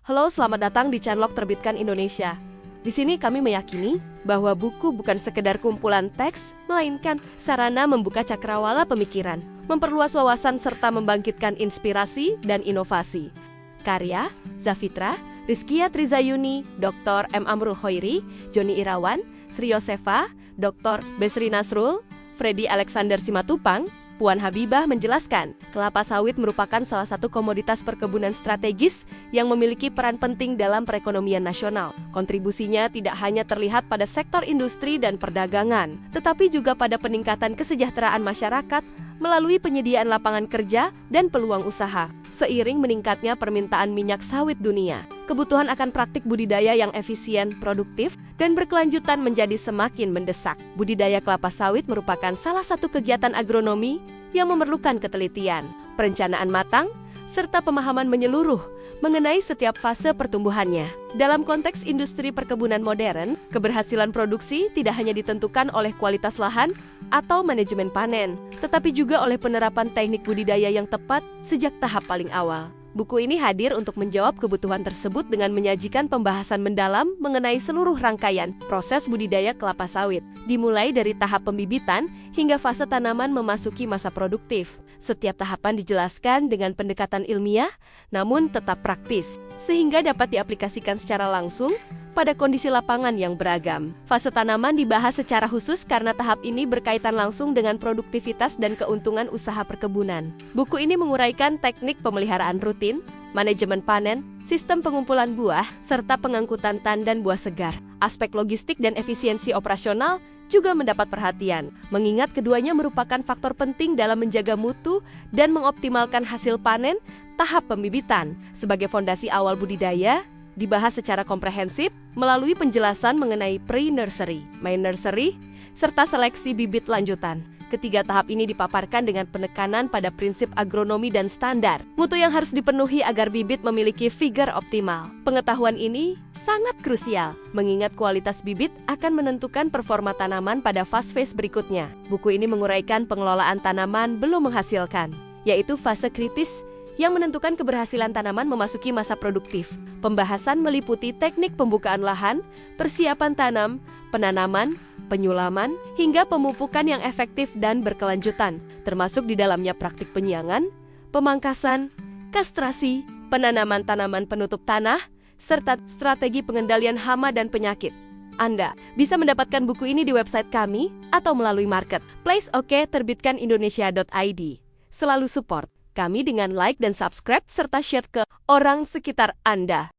Halo, selamat datang di Chanlog Terbitkan Indonesia. Di sini kami meyakini bahwa buku bukan sekedar kumpulan teks, melainkan sarana membuka cakrawala pemikiran, memperluas wawasan serta membangkitkan inspirasi dan inovasi. Karya: Zafitra, Rizkia Trizayuni, Dr. M. Amrul Khoiri, Joni Irawan, Sri Yosefa, Dr. Besri Nasrul, Freddy Alexander Simatupang. Puan Habibah menjelaskan, kelapa sawit merupakan salah satu komoditas perkebunan strategis yang memiliki peran penting dalam perekonomian nasional. Kontribusinya tidak hanya terlihat pada sektor industri dan perdagangan, tetapi juga pada peningkatan kesejahteraan masyarakat melalui penyediaan lapangan kerja dan peluang usaha. Seiring meningkatnya permintaan minyak sawit dunia, kebutuhan akan praktik budidaya yang efisien, produktif, dan berkelanjutan menjadi semakin mendesak. Budidaya kelapa sawit merupakan salah satu kegiatan agronomi yang memerlukan ketelitian, perencanaan matang, serta pemahaman menyeluruh mengenai setiap fase pertumbuhannya. Dalam konteks industri perkebunan modern, keberhasilan produksi tidak hanya ditentukan oleh kualitas lahan atau manajemen panen, tetapi juga oleh penerapan teknik budidaya yang tepat sejak tahap paling awal. Buku ini hadir untuk menjawab kebutuhan tersebut dengan menyajikan pembahasan mendalam mengenai seluruh rangkaian proses budidaya kelapa sawit, dimulai dari tahap pembibitan hingga fase tanaman memasuki masa produktif. Setiap tahapan dijelaskan dengan pendekatan ilmiah, namun tetap praktis, sehingga dapat diaplikasikan secara langsung pada kondisi lapangan yang beragam. Fase tanaman dibahas secara khusus karena tahap ini berkaitan langsung dengan produktivitas dan keuntungan usaha perkebunan. Buku ini menguraikan teknik pemeliharaan rutin, manajemen panen, sistem pengumpulan buah, serta pengangkutan tandan buah segar. Aspek logistik dan efisiensi operasional juga mendapat perhatian, mengingat keduanya merupakan faktor penting dalam menjaga mutu dan mengoptimalkan hasil panen tahap pembibitan. Sebagai fondasi awal budidaya, dibahas secara komprehensif melalui penjelasan mengenai pre-nursery, main nursery, serta seleksi bibit lanjutan. Ketiga tahap ini dipaparkan dengan penekanan pada prinsip agronomi dan standar mutu yang harus dipenuhi agar bibit memiliki figur optimal. Pengetahuan ini sangat krusial, mengingat kualitas bibit akan menentukan performa tanaman pada fase berikutnya. Buku ini menguraikan pengelolaan tanaman belum menghasilkan, yaitu fase kritis yang menentukan keberhasilan tanaman memasuki masa produktif. Pembahasan meliputi teknik pembukaan lahan, persiapan tanam, penanaman, penyulaman, hingga pemupukan yang efektif dan berkelanjutan, termasuk di dalamnya praktik penyiangan, pemangkasan, kastrasi, penanaman tanaman penutup tanah, serta strategi pengendalian hama dan penyakit. Anda bisa mendapatkan buku ini di website kami atau melalui marketplace terbitkanindonesia.id. Selalu support kami dengan like dan subscribe serta share ke orang sekitar Anda.